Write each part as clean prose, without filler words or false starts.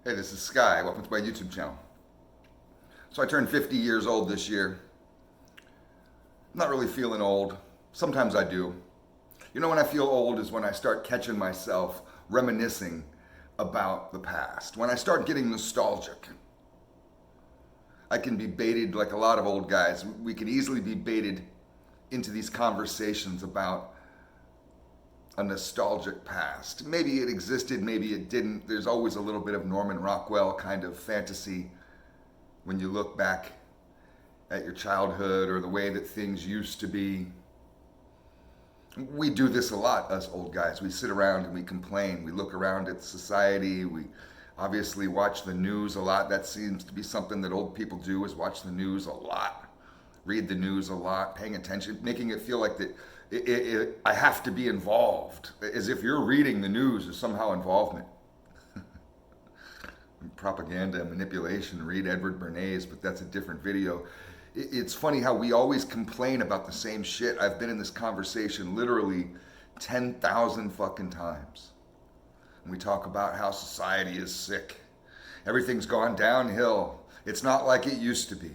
Hey, this is Sky. Welcome to my YouTube channel. So I turned 50 years old this year. I'm not really feeling old. Sometimes I do. You know when I feel old is when I start catching myself reminiscing about the past. When I start getting nostalgic. I can be baited like a lot of old guys. We can easily be baited into these conversations about a nostalgic past. Maybe it existed, maybe it didn't. There's always a little bit of Norman Rockwell kind of fantasy when you look back at your childhood or the way that things used to be. We do this a lot, us old guys. We sit around and we complain. We look around at society. We obviously watch the news a lot. That seems to be something that old people do, is watch the news a lot, read the news a lot, paying attention, making it feel like that I have to be involved, as if you're reading the news is somehow involvement. Propaganda and manipulation, read Edward Bernays, but that's a different video. It's funny how we always complain about the same shit. I've been in this conversation literally 10,000 fucking times. And we talk about how society is sick. Everything's gone downhill. It's not like it used to be.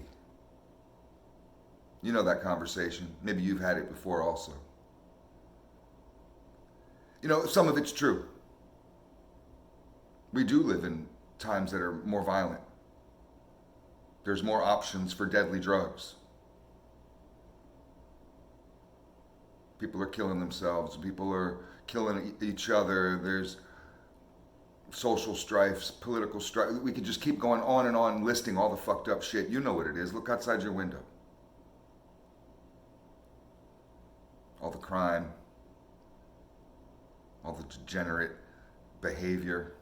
You know that conversation. Maybe you've had it before also. You know, some of it's true. We do live in times that are more violent. There's more options for deadly drugs. People are killing themselves. People are killing each other. There's social strifes, political strife. We could just keep going on and on listing all the fucked up shit. You know what it is. Look outside your window. All the crime, all the degenerate behavior,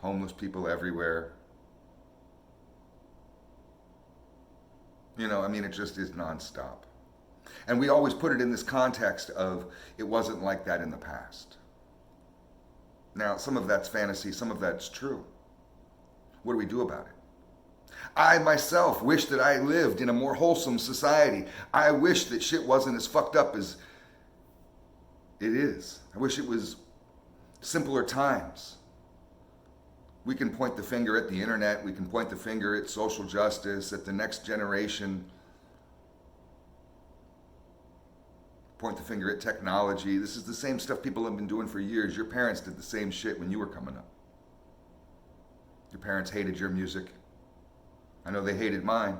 homeless people everywhere. You know, I mean, it just is nonstop. And we always put it in this context of it wasn't like that in the past. Now, some of that's fantasy, some of that's true. What do we do about it? I myself wish that I lived in a more wholesome society. I wish that shit wasn't as fucked up as it is. I wish it was simpler times. We can point the finger at the internet. We can point the finger at social justice, at the next generation. Point the finger at technology. This is the same stuff people have been doing for years. Your parents did the same shit when you were coming up. Your parents hated your music. I know they hated mine.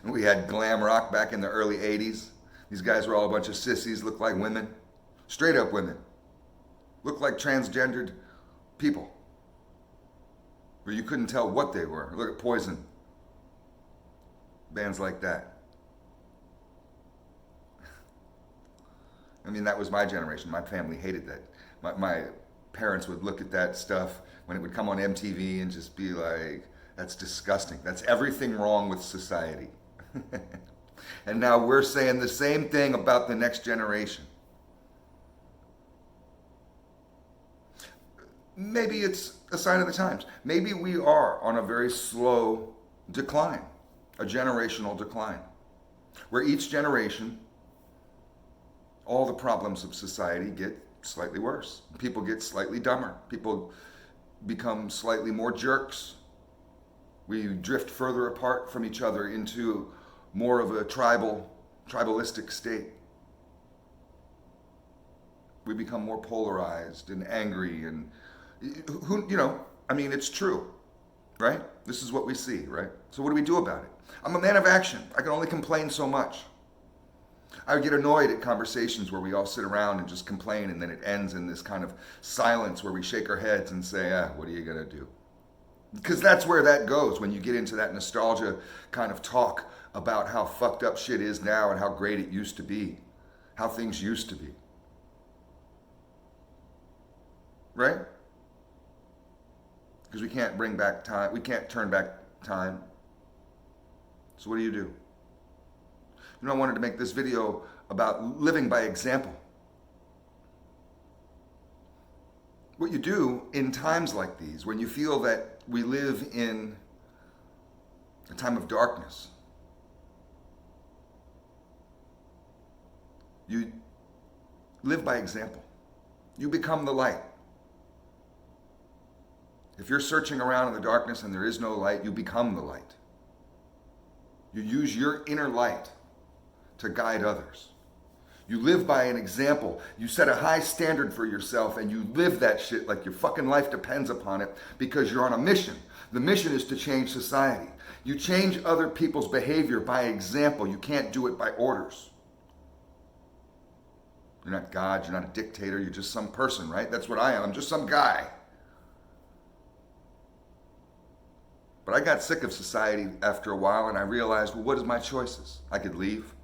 We had glam rock back in the early 80s. These guys were all a bunch of sissies, looked like women. Straight up women. Looked like transgendered people. Where you couldn't tell what they were. Look at Poison. Bands like that. I mean, that was my generation. My family hated that. My parents would look at that stuff when it would come on MTV and just be like, that's disgusting. That's everything wrong with society. And now we're saying the same thing about the next generation. Maybe it's a sign of the times. Maybe we are on a very slow decline, a generational decline, where each generation, all the problems of society get slightly worse. People get slightly dumber. People become slightly more jerks. We drift further apart from each other into more of a tribalistic state. We become more polarized and angry and who, you know, I mean, it's true, right? This is what we see, right? So what do we do about it? I'm a man of action. I can only complain so much. I would get annoyed at conversations where we all sit around and just complain, and then it ends in this kind of silence where we shake our heads and say, what are you going to do? Because that's where that goes when you get into that nostalgia kind of talk about how fucked up shit is now and how great it used to be, how things used to be. Right? Because we can't bring back time, we can't turn back time. So what do? You know, I wanted to make this video about living by example. What you do in times like these, when you feel that we live in a time of darkness, you live by example. You become the light. If you're searching around in the darkness and there is no light, you become the light. You use your inner light to guide others. You live by an example. You set a high standard for yourself and you live that shit like your fucking life depends upon it because you're on a mission. The mission is to change society. You change other people's behavior by example. You can't do it by orders. You're not God, you're not a dictator, you're just some person, right? That's what I am. I'm just some guy. But I got sick of society after a while and I realized, well, what is my choices? I could leave,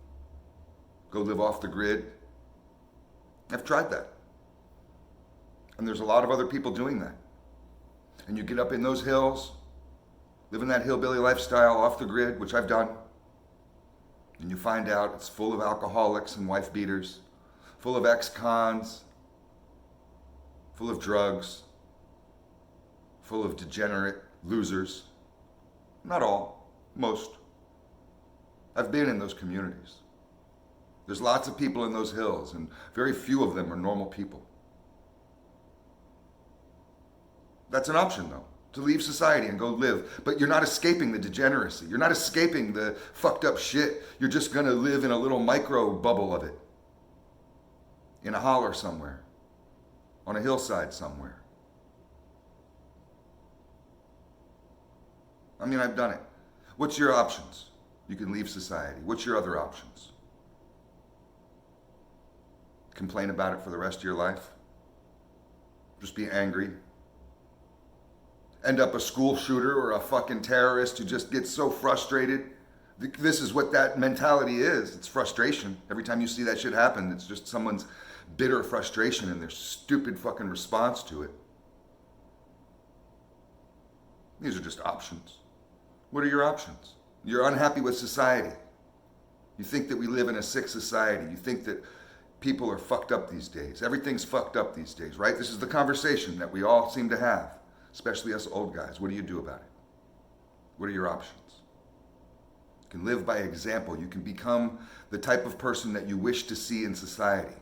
go live off the grid. I've tried that. And there's a lot of other people doing that. And you get up in those hills, living that hillbilly lifestyle off the grid, which I've done. And you find out it's full of alcoholics and wife beaters, full of ex-cons, full of drugs, full of degenerate losers. Not all, most. I've been in those communities. There's lots of people in those hills, and very few of them are normal people. That's an option, though, to leave society and go live. But you're not escaping the degeneracy. You're not escaping the fucked up shit. You're just going to live in a little micro bubble of it. In a holler somewhere. On a hillside somewhere. I mean, I've done it. What's your options? You can leave society. What's your other options? Complain about it for the rest of your life? Just be angry? End up a school shooter or a fucking terrorist who just gets so frustrated? This is what that mentality is. It's frustration. Every time you see that shit happen, it's just someone's bitter frustration and their stupid fucking response to it. These are just options. What are your options? You're unhappy with society. You think that we live in a sick society. You think that people are fucked up these days. Everything's fucked up these days, right? This is the conversation that we all seem to have, especially us old guys. What do you do about it? What are your options? You can live by example. You can become the type of person that you wish to see in society.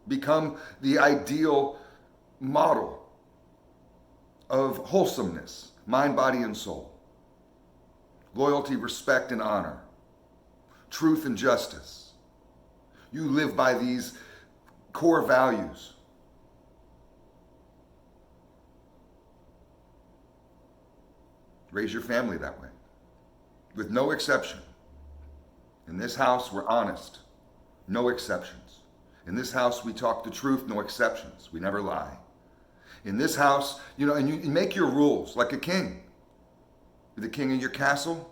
Become the ideal model of wholesomeness, mind, body, and soul. Loyalty, respect, and honor. Truth and justice. You live by these core values. Raise your family that way. With no exception. In this house, we're honest. No exceptions. In this house, we talk the truth, no exceptions. We never lie. In this house, and you make your rules like a king. You're the king of your castle.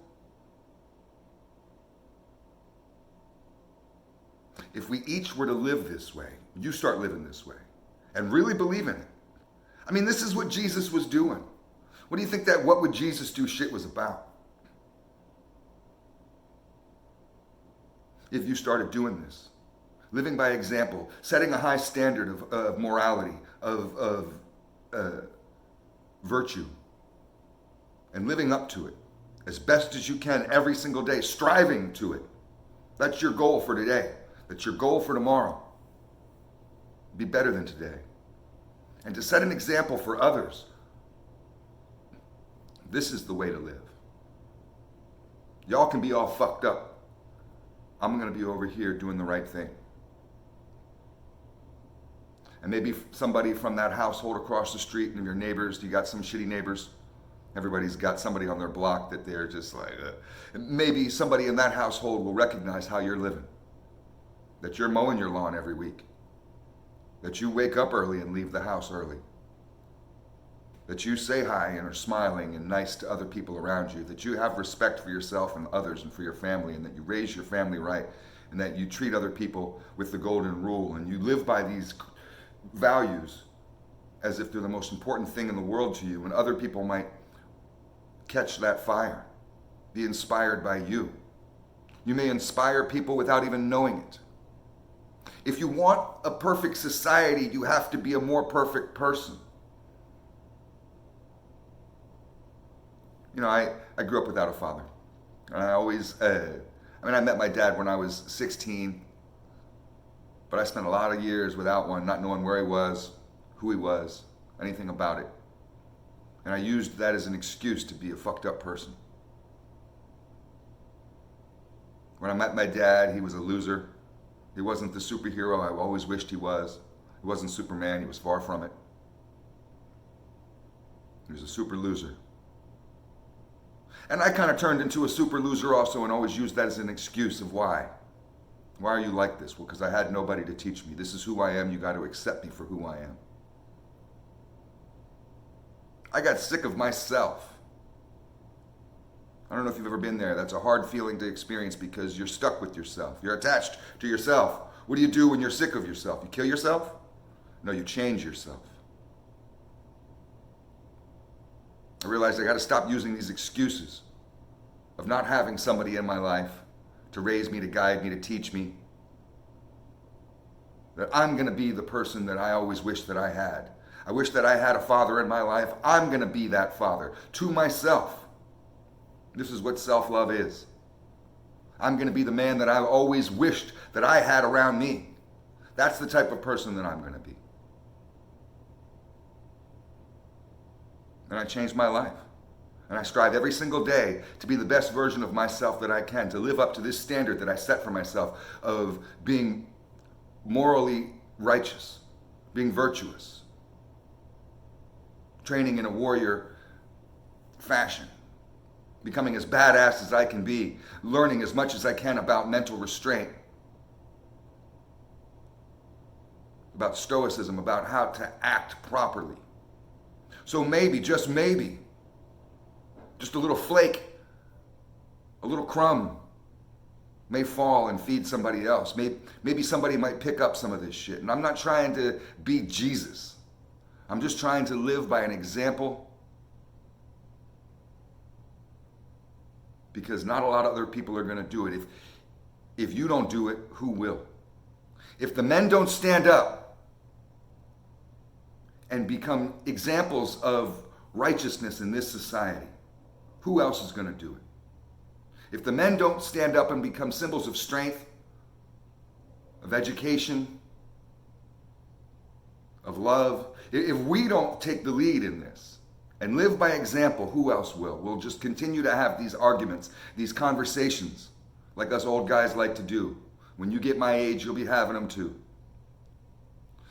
If we each were to live this way, you start living this way, and really believe in it. I mean, this is what Jesus was doing. What do you think that what would Jesus do shit was about? If you started doing this, living by example, setting a high standard of morality, of virtue, and living up to it as best as you can every single day, striving to it. That's your goal for today. That's your goal for tomorrow. Be better than today. And to set an example for others. This is the way to live. Y'all can be all fucked up. I'm going to be over here doing the right thing. And maybe somebody from that household across the street and your neighbors, you got some shitty neighbors. Everybody's got somebody on their block that they're just like, maybe somebody in that household will recognize how you're living. That you're mowing your lawn every week. That you wake up early and leave the house early. That you say hi and are smiling and nice to other people around you. That you have respect for yourself and others and for your family, and that you raise your family right, and that you treat other people with the golden rule, and you live by these values as if they're the most important thing in the world to you, and other people might catch that fire, be inspired by you. You may inspire people without even knowing it. If you want a perfect society, you have to be a more perfect person. I grew up without a father. And I always, I met my dad when I was 16, but I spent a lot of years without one, not knowing where he was, who he was, anything about it. And I used that as an excuse to be a fucked up person. When I met my dad, he was a loser. He wasn't the superhero I always wished he was. He wasn't Superman, he was far from it. He was a super loser. And I kind of turned into a super loser also and always used that as an excuse of why. Why are you like this? Well, because I had nobody to teach me. This is who I am. You got to accept me for who I am. I got sick of myself. I don't know if you've ever been there. That's a hard feeling to experience because you're stuck with yourself. You're attached to yourself. What do you do when you're sick of yourself? You kill yourself? No, you change yourself. I realized I got to stop using these excuses of not having somebody in my life to raise me, to guide me, to teach me. That I'm going to be the person that I always wished that I had. I wish that I had a father in my life. I'm going to be that father to myself. This is what self-love is. I'm going to be the man that I've always wished that I had around me. That's the type of person that I'm going to be. And I changed my life. And I strive every single day to be the best version of myself that I can, to live up to this standard that I set for myself of being morally righteous, being virtuous, training in a warrior fashion, becoming as badass as I can be, learning as much as I can about mental restraint, about stoicism, about how to act properly. So maybe, just maybe, just a little flake, a little crumb may fall and feed somebody else. Maybe somebody might pick up some of this shit. And I'm not trying to be Jesus. I'm just trying to live by an example, because not a lot of other people are going to do it. If you don't do it, who will? If the men don't stand up and become examples of righteousness in this society, who else is going to do it? If the men don't stand up and become symbols of strength, of education, of love, if we don't take the lead in this and live by example, who else will? We'll just continue to have these arguments, these conversations, like us old guys like to do. When you get my age, you'll be having them too.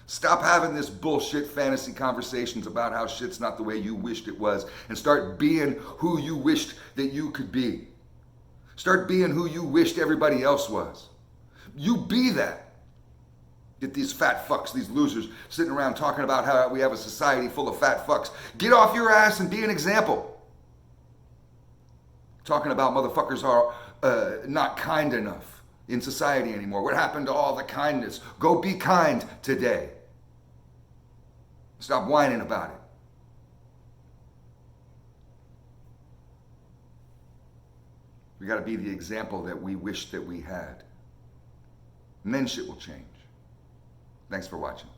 Stop having this bullshit fantasy conversations about how shit's not the way you wished it was, and start being who you wished that you could be. Start being who you wished everybody else was. You be that. Get these fat fucks, these losers, sitting around talking about how we have a society full of fat fucks. Get off your ass and be an example. Talking about motherfuckers are not kind enough in society anymore. What happened to all the kindness? Go be kind today. Stop whining about it. We got to be the example that we wish that we had. And then shit will change. Thanks for watching.